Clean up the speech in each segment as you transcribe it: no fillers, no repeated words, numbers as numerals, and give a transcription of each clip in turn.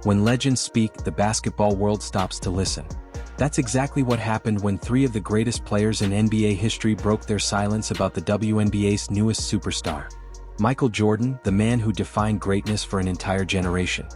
When legends speak, the basketball world stops to listen. That's exactly what happened when three of the greatest players in NBA history broke their silence about the WNBA's newest superstar. Michael Jordan, the man who defined greatness for an entire generation.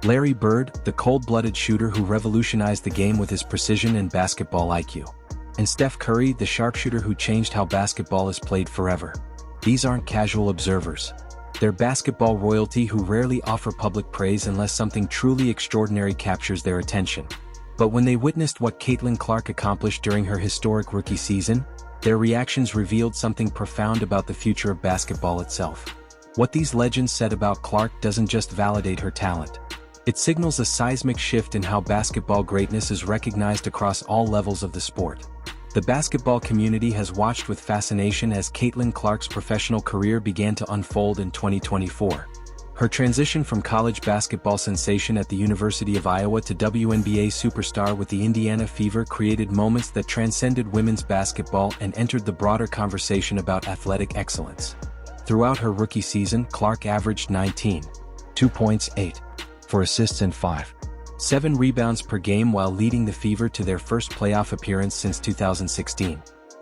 Larry Bird, the cold-blooded shooter who revolutionized the game with his precision and basketball IQ. And Steph Curry, the sharpshooter who changed how basketball is played forever. These aren't casual observers. They're basketball royalty who rarely offer public praise unless something truly extraordinary captures their attention. But when they witnessed what Caitlin Clark accomplished during her historic rookie season, their reactions revealed something profound about the future of basketball itself. What these legends said about Clark doesn't just validate her talent. It signals a seismic shift in how basketball greatness is recognized across all levels of the sport. The basketball community has watched with fascination as Caitlin Clark's professional career began to unfold in 2024. Her transition from college basketball sensation at the University of Iowa to WNBA superstar with the Indiana Fever created moments that transcended women's basketball and entered the broader conversation about athletic excellence. Throughout her rookie season, Clark averaged 2 points, 4 assists and 7 rebounds per game while leading the Fever to their first playoff appearance since 2016.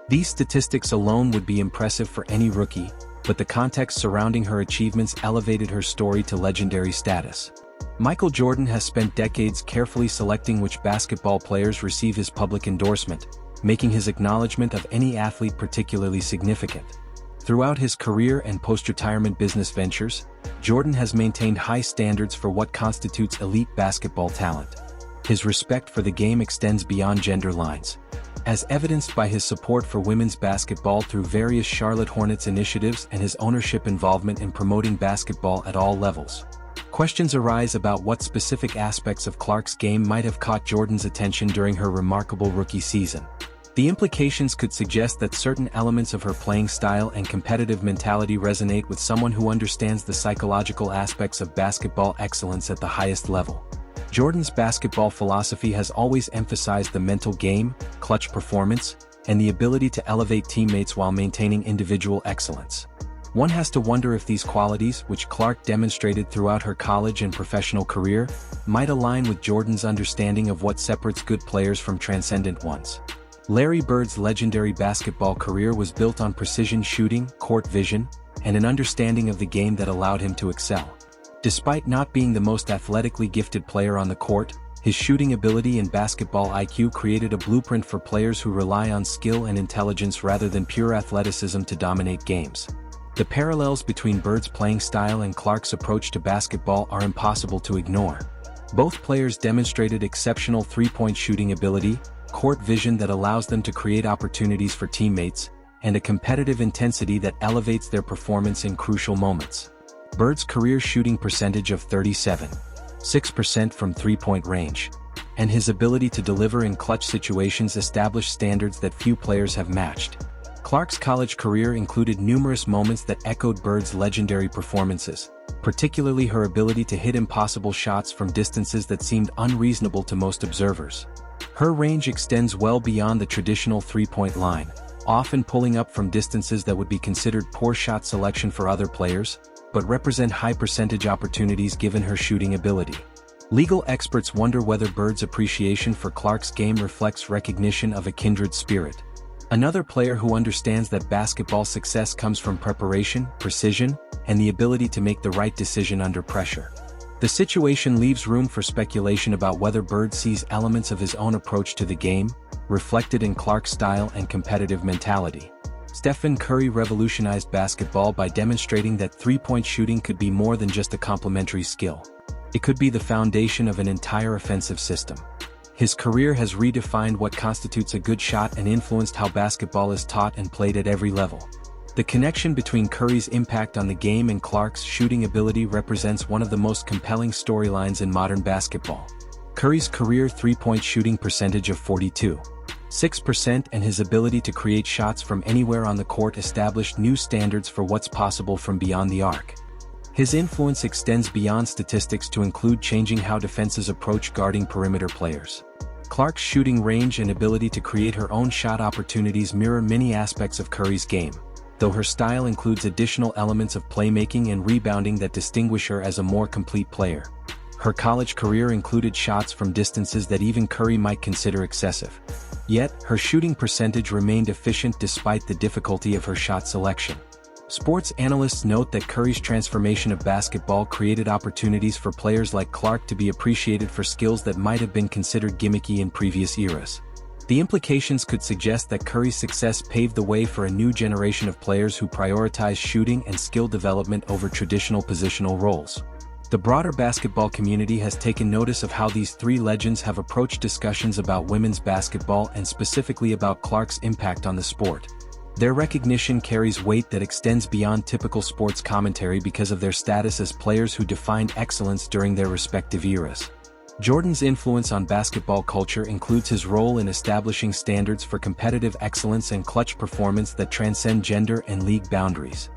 These statistics alone would be impressive for any rookie, but the context surrounding her achievements elevated her story to legendary status. Michael Jordan has spent decades carefully selecting which basketball players receive his public endorsement, making his acknowledgement of any athlete particularly significant. Throughout his career and post-retirement business ventures, Jordan has maintained high standards for what constitutes elite basketball talent. His respect for the game extends beyond gender lines, as evidenced by his support for women's basketball through various Charlotte Hornets initiatives and his ownership involvement in promoting basketball at all levels. Questions arise about what specific aspects of Clark's game might have caught Jordan's attention during her remarkable rookie season. The implications could suggest that certain elements of her playing style and competitive mentality resonate with someone who understands the psychological aspects of basketball excellence at the highest level. Jordan's basketball philosophy has always emphasized the mental game, clutch performance, and the ability to elevate teammates while maintaining individual excellence. One has to wonder if these qualities, which Clark demonstrated throughout her college and professional career, might align with Jordan's understanding of what separates good players from transcendent ones. Larry Bird's legendary basketball career was built on precision shooting, court vision, and an understanding of the game that allowed him to excel. Despite not being the most athletically gifted player on the court, his shooting ability and basketball IQ created a blueprint for players who rely on skill and intelligence rather than pure athleticism to dominate games. The parallels between Bird's playing style and Clark's approach to basketball are impossible to ignore. Both players demonstrated exceptional three-point shooting ability, court vision that allows them to create opportunities for teammates, and a competitive intensity that elevates their performance in crucial moments. Bird's career shooting percentage of 37.6% from three-point range, and his ability to deliver in clutch situations established standards that few players have matched. Clark's college career included numerous moments that echoed Bird's legendary performances, particularly her ability to hit impossible shots from distances that seemed unreasonable to most observers. Her range extends well beyond the traditional three-point line, often pulling up from distances that would be considered poor shot selection for other players, but represent high percentage opportunities given her shooting ability. Legal experts wonder whether Bird's appreciation for Clark's game reflects recognition of a kindred spirit. Another player who understands that basketball success comes from preparation, precision, and the ability to make the right decision under pressure. The situation leaves room for speculation about whether Bird sees elements of his own approach to the game, reflected in Clark's style and competitive mentality. Steph Curry revolutionized basketball by demonstrating that three-point shooting could be more than just a complementary skill. It could be the foundation of an entire offensive system. His career has redefined what constitutes a good shot and influenced how basketball is taught and played at every level. The connection between Curry's impact on the game and Clark's shooting ability represents one of the most compelling storylines in modern basketball. Curry's career three-point shooting percentage of 42.6% and his ability to create shots from anywhere on the court established new standards for what's possible from beyond the arc. His influence extends beyond statistics to include changing how defenses approach guarding perimeter players. Clark's shooting range and ability to create her own shot opportunities mirror many aspects of Curry's game, though her style includes additional elements of playmaking and rebounding that distinguish her as a more complete player. Her college career included shots from distances that even Curry might consider excessive. Yet, her shooting percentage remained efficient despite the difficulty of her shot selection. Sports analysts note that Curry's transformation of basketball created opportunities for players like Clark to be appreciated for skills that might have been considered gimmicky in previous eras. The implications could suggest that Curry's success paved the way for a new generation of players who prioritize shooting and skill development over traditional positional roles. The broader basketball community has taken notice of how these three legends have approached discussions about women's basketball and specifically about Clark's impact on the sport. Their recognition carries weight that extends beyond typical sports commentary because of their status as players who defined excellence during their respective eras. Jordan's influence on basketball culture includes his role in establishing standards for competitive excellence and clutch performance that transcend gender and league boundaries.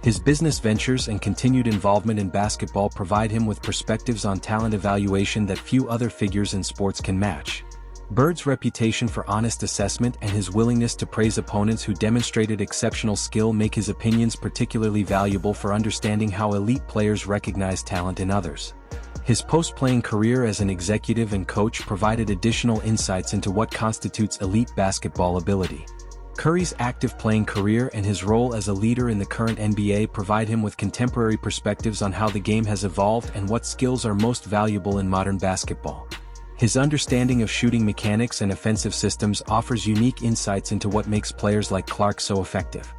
His business ventures and continued involvement in basketball provide him with perspectives on talent evaluation that few other figures in sports can match. Bird's reputation for honest assessment and his willingness to praise opponents who demonstrated exceptional skill make his opinions particularly valuable for understanding how elite players recognize talent in others. His post-playing career as an executive and coach provided additional insights into what constitutes elite basketball ability. Curry's active playing career and his role as a leader in the current NBA provide him with contemporary perspectives on how the game has evolved and what skills are most valuable in modern basketball. His understanding of shooting mechanics and offensive systems offers unique insights into what makes players like Clark so effective.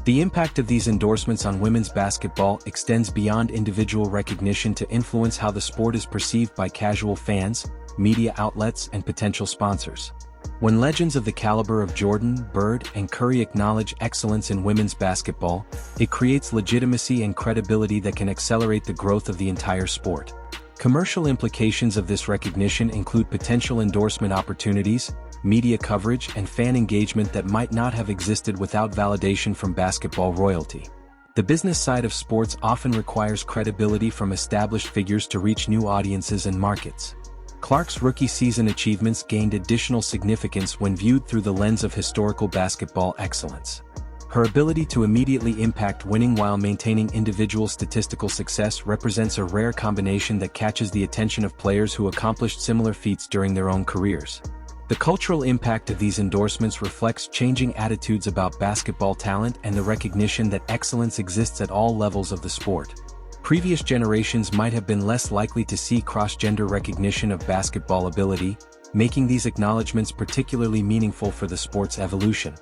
The impact of these endorsements on women's basketball extends beyond individual recognition to influence how the sport is perceived by casual fans, media outlets, and potential sponsors. When legends of the caliber of Jordan, Bird, and Curry acknowledge excellence in women's basketball, it creates legitimacy and credibility that can accelerate the growth of the entire sport. Commercial implications of this recognition include potential endorsement opportunities, media coverage, and fan engagement that might not have existed without validation from basketball royalty. The business side of sports often requires credibility from established figures to reach new audiences and markets. Clark's rookie season achievements gained additional significance when viewed through the lens of historical basketball excellence. Her ability to immediately impact winning while maintaining individual statistical success represents a rare combination that catches the attention of players who accomplished similar feats during their own careers. The cultural impact of these endorsements reflects changing attitudes about basketball talent and the recognition that excellence exists at all levels of the sport. Previous generations might have been less likely to see cross-gender recognition of basketball ability, making these acknowledgments particularly meaningful for the sport's evolution.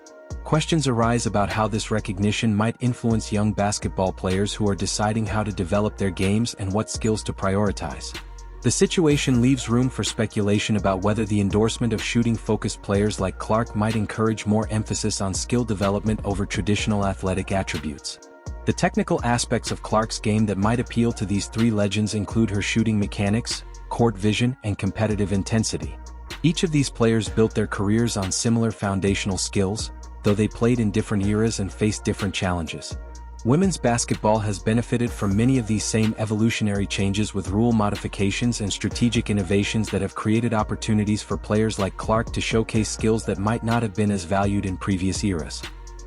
Questions arise about how this recognition might influence young basketball players who are deciding how to develop their games and what skills to prioritize. The situation leaves room for speculation about whether the endorsement of shooting-focused players like Clark might encourage more emphasis on skill development over traditional athletic attributes. The technical aspects of Clark's game that might appeal to these three legends include her shooting mechanics, court vision, and competitive intensity. Each of these players built their careers on similar foundational skills, though they played in different eras and faced different challenges. Women's basketball has benefited from many of these same evolutionary changes with rule modifications and strategic innovations that have created opportunities for players like Clark to showcase skills that might not have been as valued in previous eras.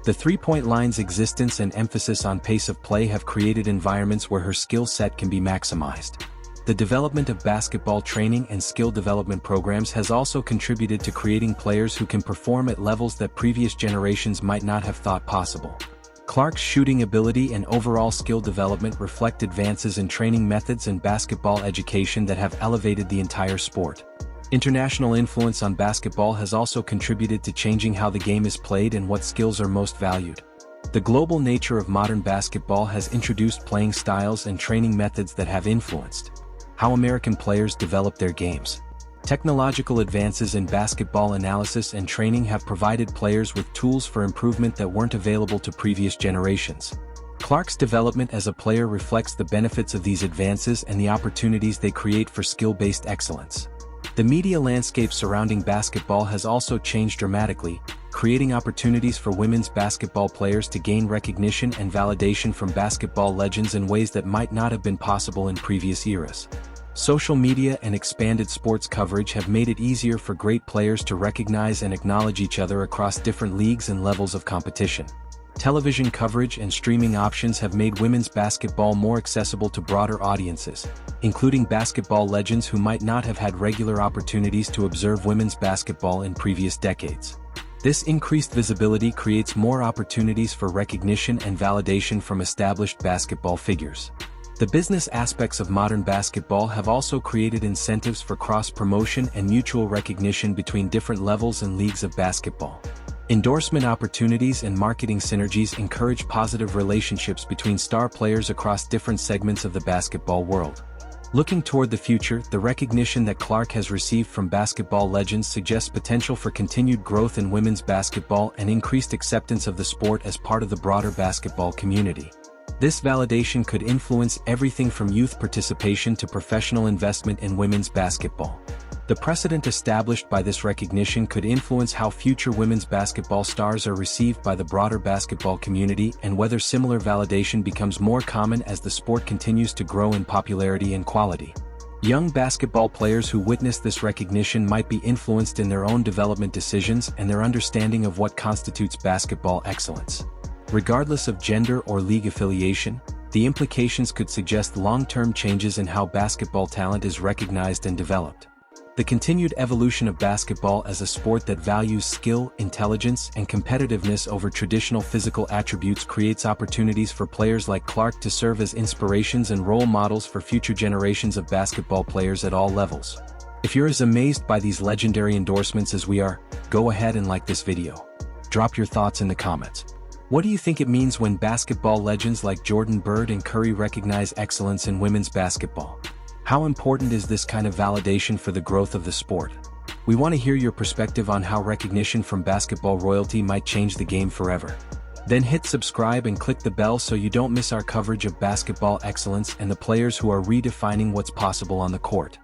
The three-point line's existence and emphasis on pace of play have created environments where her skill set can be maximized. The development of basketball training and skill development programs has also contributed to creating players who can perform at levels that previous generations might not have thought possible. Clark's shooting ability and overall skill development reflect advances in training methods and basketball education that have elevated the entire sport. International influence on basketball has also contributed to changing how the game is played and what skills are most valued. The global nature of modern basketball has introduced playing styles and training methods that have influenced how American players develop their games. Technological advances in basketball analysis and training have provided players with tools for improvement that weren't available to previous generations. Clark's development as a player reflects the benefits of these advances and the opportunities they create for skill-based excellence. The media landscape surrounding basketball has also changed dramatically, creating opportunities for women's basketball players to gain recognition and validation from basketball legends in ways that might not have been possible in previous eras. Social media and expanded sports coverage have made it easier for great players to recognize and acknowledge each other across different leagues and levels of competition. Television coverage and streaming options have made women's basketball more accessible to broader audiences, including basketball legends who might not have had regular opportunities to observe women's basketball in previous decades. This increased visibility creates more opportunities for recognition and validation from established basketball figures. The business aspects of modern basketball have also created incentives for cross-promotion and mutual recognition between different levels and leagues of basketball. Endorsement opportunities and marketing synergies encourage positive relationships between star players across different segments of the basketball world. Looking toward the future, the recognition that Clark has received from basketball legends suggests potential for continued growth in women's basketball and increased acceptance of the sport as part of the broader basketball community. This validation could influence everything from youth participation to professional investment in women's basketball. The precedent established by this recognition could influence how future women's basketball stars are received by the broader basketball community and whether similar validation becomes more common as the sport continues to grow in popularity and quality. Young basketball players who witness this recognition might be influenced in their own development decisions and their understanding of what constitutes basketball excellence. Regardless of gender or league affiliation, the implications could suggest long-term changes in how basketball talent is recognized and developed. The continued evolution of basketball as a sport that values skill, intelligence, and competitiveness over traditional physical attributes creates opportunities for players like Clark to serve as inspirations and role models for future generations of basketball players at all levels. If you're as amazed by these legendary endorsements as we are, go ahead and like this video. Drop your thoughts in the comments. What do you think it means when basketball legends like Jordan, Bird, and Curry recognize excellence in women's basketball? How important is this kind of validation for the growth of the sport? We want to hear your perspective on how recognition from basketball royalty might change the game forever. Then hit subscribe and click the bell so you don't miss our coverage of basketball excellence and the players who are redefining what's possible on the court.